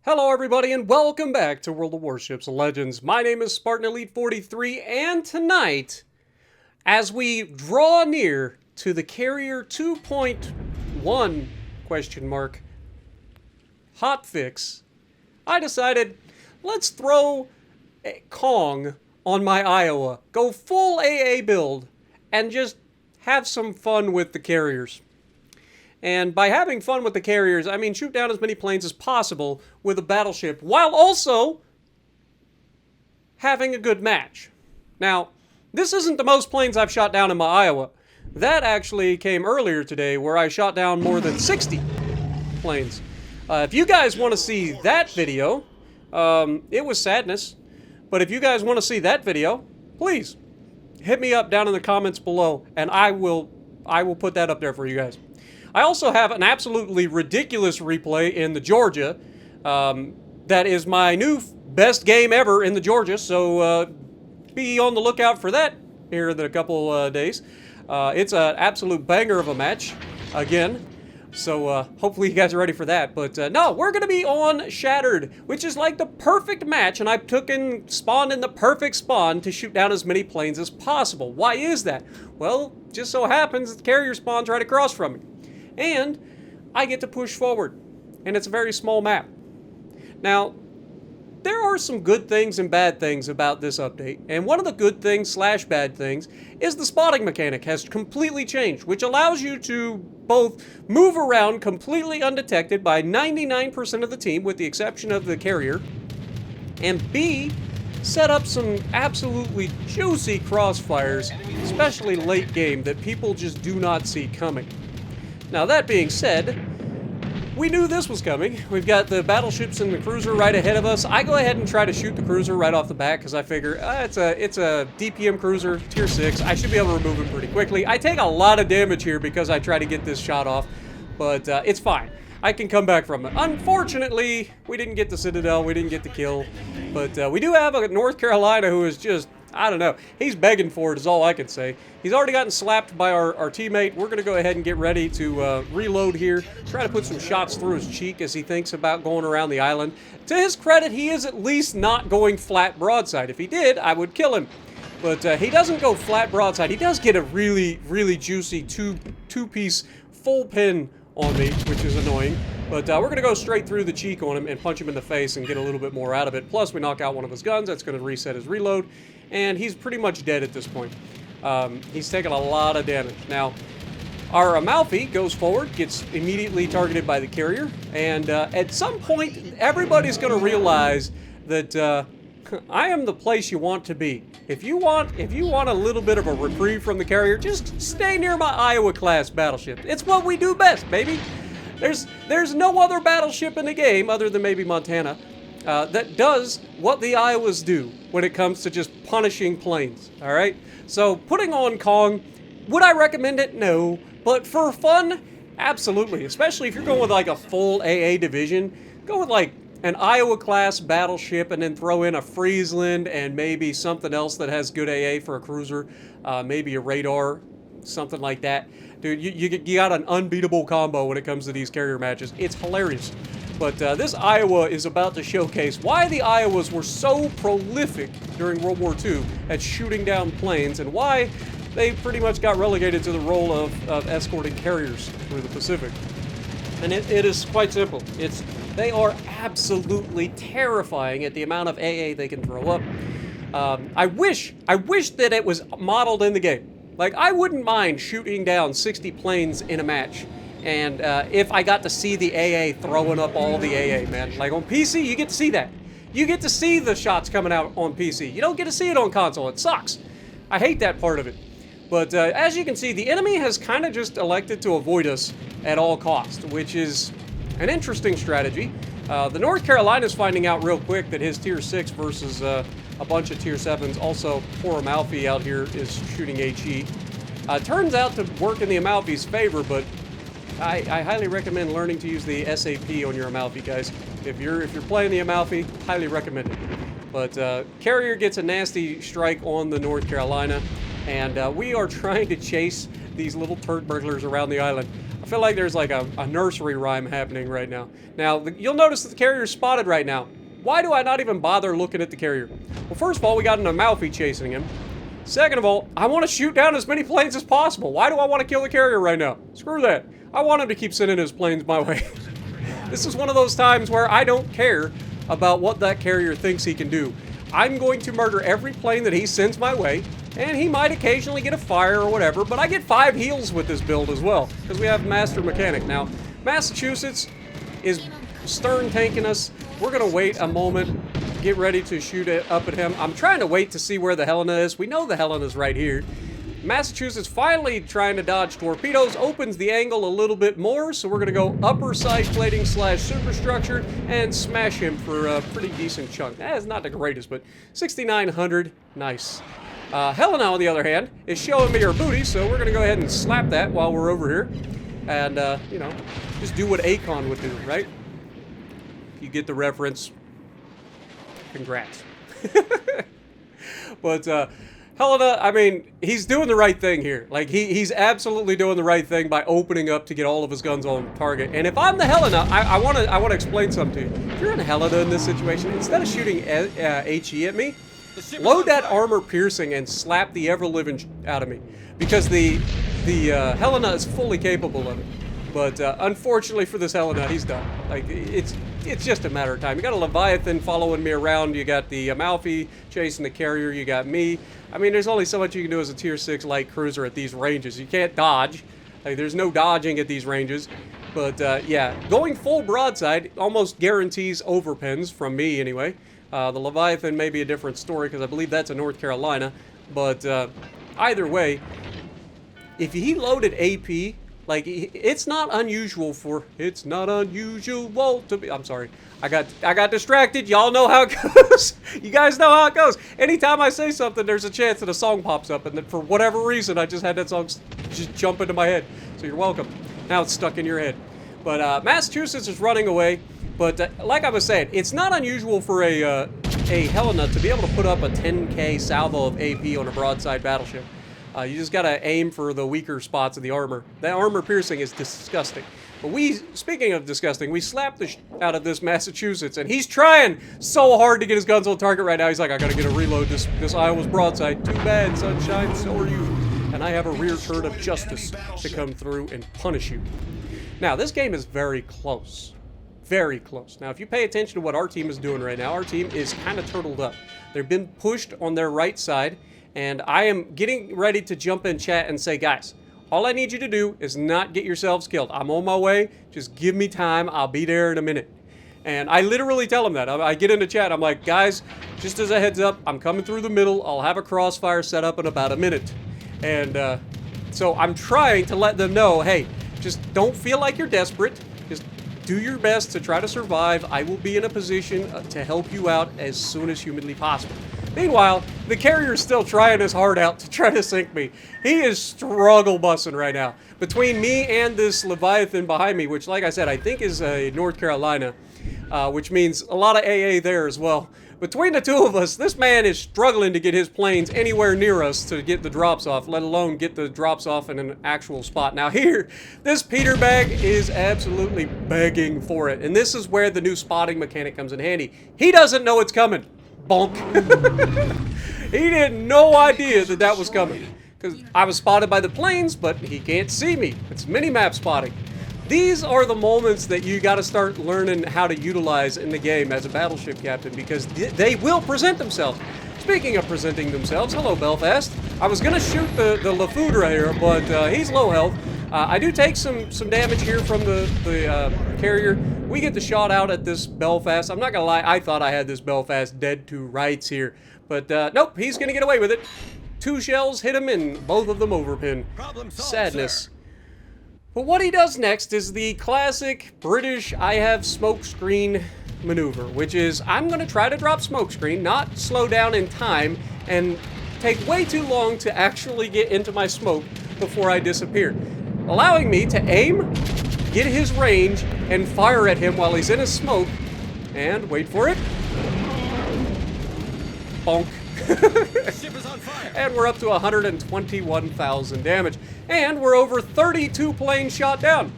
Hello everybody and welcome back to World of Warships Legends. My name is Spartan Elite 43 and tonight, as we draw near to the Carrier 2.1 question mark hotfix, I decided let's throw Kong on my Iowa. Go full AA build and just have some fun with the carriers. And by having fun with the carriers, I mean shoot down as many planes as possible with a battleship while also having a good match. Now, this isn't the most planes I've shot down in my Iowa. That actually came earlier today where I shot down more than 60 planes. If you guys want to see that video, it was sadness. But if you guys want to see that video, please hit me up down in the comments below and I will put that up there for you guys. I also have an absolutely ridiculous replay in the Georgia. That is my new best game ever in the Georgia, so be on the lookout for that here in a couple days. It's an absolute banger of a match, again, so hopefully you guys are ready for that. But no, we're going to be on Shattered, which is like the perfect match, and I've spawned in the perfect spawn to shoot down as many planes as possible. Why is that? Well, just so happens the carrier spawns right across from me. And I get to push forward, and it's a very small map. Now, there are some good things and bad things about this update, and one of the good things slash bad things is the spotting mechanic has completely changed, which allows you to both move around completely undetected by 99% of the team, with the exception of the carrier, and B, set up some absolutely juicy crossfires, especially late game, that people just do not see coming. Now, that being said, we knew this was coming. We've got the battleships and the cruiser right ahead of us. I go ahead and try to shoot the cruiser right off the bat because I figure it's a DPM cruiser, tier 6. I should be able to remove him pretty quickly. I take a lot of damage here because I try to get this shot off, but it's fine. I can come back from it. Unfortunately, we didn't get the Citadel, we didn't get the kill, but we do have a North Carolina who is just, I don't know, he's begging for it is all I can say. He's already gotten slapped by our teammate. We're going to go ahead and get ready to reload here, try to put some shots through his cheek as he thinks about going around the island. To his credit, he is at least not going flat broadside. If he did, I would kill him. But he doesn't go flat broadside. He does get a really, really juicy two-piece full pin on me, which is annoying. But we're going to go straight through the cheek on him and punch him in the face and get a little bit more out of it. Plus, we knock out one of his guns. That's going to reset his reload. And he's pretty much dead at this point. He's taken a lot of damage. Now, our Amalfi goes forward, gets immediately targeted by the carrier. And at some point, everybody's going to realize that I am the place you want to be. If you want a little bit of a reprieve from the carrier, just stay near my Iowa-class battleship. It's what we do best, baby. There's no other battleship in the game, other than maybe Montana, that does what the Iowas do when it comes to just punishing planes, all right? So putting on Kong, would I recommend it? No. But for fun, absolutely. Especially if you're going with like a full AA division, go with like an Iowa-class battleship and then throw in a Friesland and maybe something else that has good AA for a cruiser, maybe a radar, something like that. Dude, you got an unbeatable combo when it comes to these carrier matches. It's hilarious. But this Iowa is about to showcase why the Iowas were so prolific during World War II at shooting down planes and why they pretty much got relegated to the role of escorting carriers through the Pacific. And it is quite simple. They are absolutely terrifying at the amount of AA they can throw up. I wish that it was modeled in the game. Like, I wouldn't mind shooting down 60 planes in a match. And if I got to see the AA throwing up all the AA, man. Like on PC, you get to see that. You get to see the shots coming out on PC. You don't get to see it on console. It sucks. I hate that part of it. But as you can see, the enemy has kind of just elected to avoid us at all costs, which is an interesting strategy. The North Carolina is finding out real quick that his tier 6 versus a bunch of tier 7s. Also, poor Amalfi out here is shooting HE. Turns out to work in the Amalfi's favor, but I highly recommend learning to use the SAP on your Amalfi, guys. If you're playing the Amalfi, highly recommend it. But carrier gets a nasty strike on the North Carolina, and we are trying to chase these little turd burglars around the island. I feel like there's like a nursery rhyme happening right now. Now, you'll notice that the carrier's spotted right now. Why do I not even bother looking at the carrier? Well, first of all, we got an Amalfi chasing him. Second of all, I want to shoot down as many planes as possible. Why do I want to kill the carrier right now? Screw that. I want him to keep sending his planes my way. This is one of those times where I don't care about what that carrier thinks he can do. I'm going to murder every plane that he sends my way, and he might occasionally get a fire or whatever, but I get 5 heals with this build as well, because we have Master Mechanic. Now, Massachusetts is stern tanking us. We're going to wait a moment, get ready to shoot it up at him. I'm trying to wait to see where the Helena is. We know the Helena's right here. Massachusetts finally trying to dodge torpedoes, opens the angle a little bit more, so we're going to go upper side plating / superstructure and smash him for a pretty decent chunk. That's not the greatest, but 6,900, nice. Helena, on the other hand, is showing me her booty, so we're going to go ahead and slap that while we're over here. And, you know, just do what Akon would do, right? You get the reference. Congrats. But, Helena, I mean, he's doing the right thing here. Like, he's absolutely doing the right thing by opening up to get all of his guns on target. And if I'm the Helena, I want to explain something to you. If you're in Helena in this situation, instead of shooting HE at me, load that armor piercing and slap the ever-living out of me. Because the Helena is fully capable of it. But unfortunately for this Helena, he's done. Like, it's just a matter of time. You got a Leviathan following me around. You got the Amalfi chasing the carrier. You got me. I mean, there's only so much you can do as a tier 6 light cruiser at these ranges. You can't dodge. Like, there's no dodging at these ranges. But, yeah, going full broadside almost guarantees overpins, from me anyway. The Leviathan may be a different story because I believe that's in North Carolina. But either way, if he loaded AP... Like, it's not unusual to be... I'm sorry. I got distracted. Y'all know how it goes. You guys know how it goes. Anytime I say something, there's a chance that a song pops up. And then for whatever reason, I just had that song just jump into my head. So you're welcome. Now it's stuck in your head. But Massachusetts is running away. But like I was saying, it's not unusual for a Helena to be able to put up a 10K salvo of AP on a broadside battleship. You just gotta aim for the weaker spots of the armor. That armor piercing is disgusting. But speaking of disgusting, we slapped the out of this Massachusetts, and he's trying so hard to get his guns on target right now. He's like, I gotta get a reload. This Iowa's broadside. Too bad, sunshine, so are you. And I have a rear turn of justice to come through and punish you. Now, this game is very close. Very close. Now, if you pay attention to what our team is doing right now, our team is kind of turtled up. They've been pushed on their right side, and I am getting ready to jump in chat and say, guys, all I need you to do is not get yourselves killed. I'm on my way. Just give me time. I'll be there in a minute. And I literally tell them that. I get into chat. I'm like, guys, just as a heads up, I'm coming through the middle. I'll have a crossfire set up in about a minute. And so I'm trying to let them know, hey, just don't feel like you're desperate. Just do your best to try to survive. I will be in a position to help you out as soon as humanly possible. Meanwhile, the carrier's still trying his heart out to try to sink me. He is struggle bussing right now. Between me and this Leviathan behind me, which, like I said, I think is North Carolina, which means a lot of AA there as well. Between the two of us, this man is struggling to get his planes anywhere near us to get the drops off, let alone get the drops off in an actual spot. Now here, this Peter bag is absolutely begging for it. And this is where the new spotting mechanic comes in handy. He doesn't know it's coming. Bonk. He had no idea that that was coming. Because I was spotted by the planes, but he can't see me. It's mini-map spotting. These are the moments that you got to start learning how to utilize in the game as a battleship captain, because they will present themselves. Speaking of presenting themselves, hello Belfast. I was going to shoot the Lafoudre here, but he's low health. I do take some damage here from the carrier. We get the shot out at this Belfast. I'm not going to lie, I thought I had this Belfast dead to rights here. But nope, he's going to get away with it. 2 shells hit him and both of them overpin. Sadness. Sir. But what he does next is the classic British I have smokescreen maneuver, which is I'm going to try to drop smokescreen, not slow down in time, and take way too long to actually get into my smoke before I disappear, allowing me to aim, get his range, and fire at him while he's in his smoke, and wait for it. Bonk. Ship is on fire. And we're up to 121,000 damage. And we're over 32 planes shot down.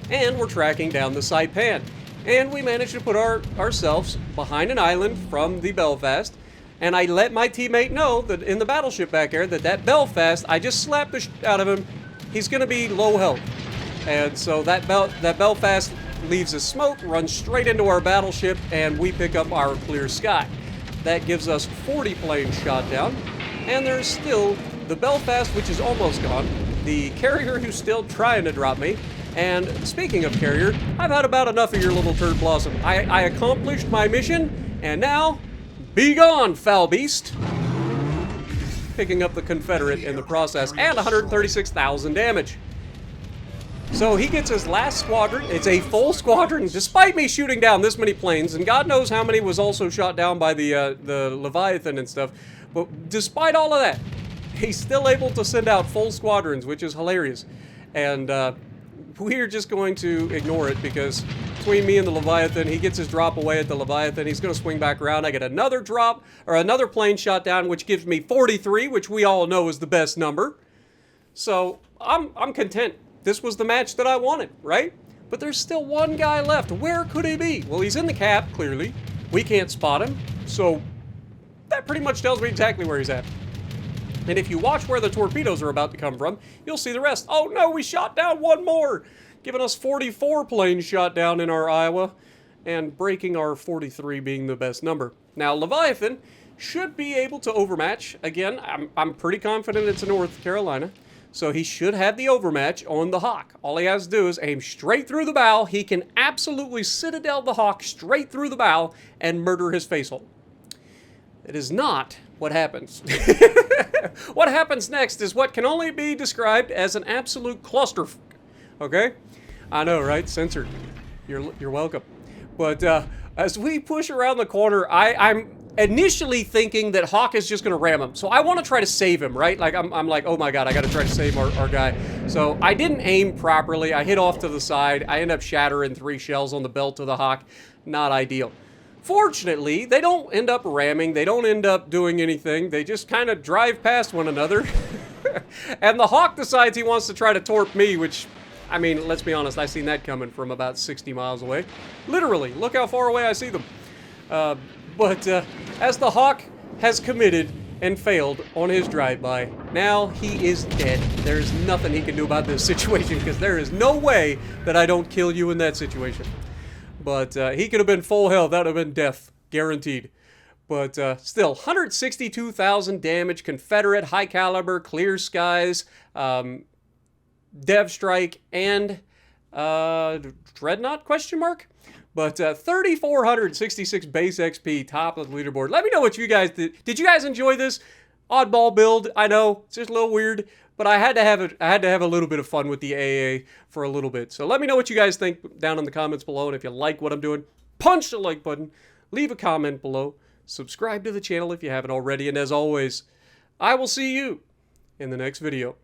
And we're tracking down the Saipan. And we managed to put ourselves behind an island from the Belfast. And I let my teammate know that in the battleship back there that Belfast, I just slapped the shit out of him. He's going to be low health. And so that Belfast leaves a smoke, runs straight into our battleship, and we pick up our clear sky. That gives us 40 planes shot down. And there's still the Belfast, which is almost gone. The carrier who's still trying to drop me. And speaking of carrier, I've had about enough of your little turd blossom. I accomplished my mission, and now, be gone, foul beast. Picking up the Confederate in the process, and 136,000 damage. So he gets his last squadron. It's a full squadron, despite me shooting down this many planes, and God knows how many was also shot down by the Leviathan and stuff. But despite all of that, he's still able to send out full squadrons, which is hilarious. And we're just going to ignore it because between me and the Leviathan, he gets his drop away at the Leviathan. He's going to swing back around. I get another drop, or another plane shot down, which gives me 43, which we all know is the best number. So I'm content. This was the match that I wanted, right? But there's still one guy left. Where could he be? Well, he's in the cap, clearly. We can't spot him. So that pretty much tells me exactly where he's at. And if you watch where the torpedoes are about to come from, you'll see the rest. Oh no, we shot down one more, giving us 44 planes shot down in our Iowa, and breaking our 43 being the best number. Now, Leviathan should be able to overmatch. Again, I'm pretty confident it's in North Carolina, so he should have the overmatch on the Hawk. All he has to do is aim straight through the bow. He can absolutely citadel the Hawk straight through the bow and murder his facehole. It is not what happens. What happens next is what can only be described as an absolute clusterfuck. Okay? I know, right? Censored. You're welcome. But as we push around the corner, I'm initially thinking that Hawk is just going to ram him. So I want to try to save him, right? Like, I'm like, oh my god, I got to try to save our guy. So I didn't aim properly. I hit off to the side. I end up shattering 3 shells on the belt of the Hawk. Not ideal. Fortunately, they don't end up ramming. They don't end up doing anything. They just kind of drive past one another. And the Hawk decides he wants to try to torp me, which, I mean, let's be honest, I seen that coming from about 60 miles away. Literally, look how far away I see them. But as the Hawk has committed and failed on his drive-by, now he is dead. There's nothing he can do about this situation because there is no way that I don't kill you in that situation. But he could have been full health. That would have been death, guaranteed. But still, 162,000 damage, Confederate, high caliber, clear skies, Dev Strike, and Dreadnought, question mark? But 3,466 base XP, top of the leaderboard. Let me know what you guys did. Did you guys enjoy this oddball build? I know, it's just a little weird. But I had to have a little bit of fun with the AA for a little bit. So let me know what you guys think down in the comments below. And if you like what I'm doing, punch the like button, leave a comment below, subscribe to the channel if you haven't already. And as always, I will see you in the next video.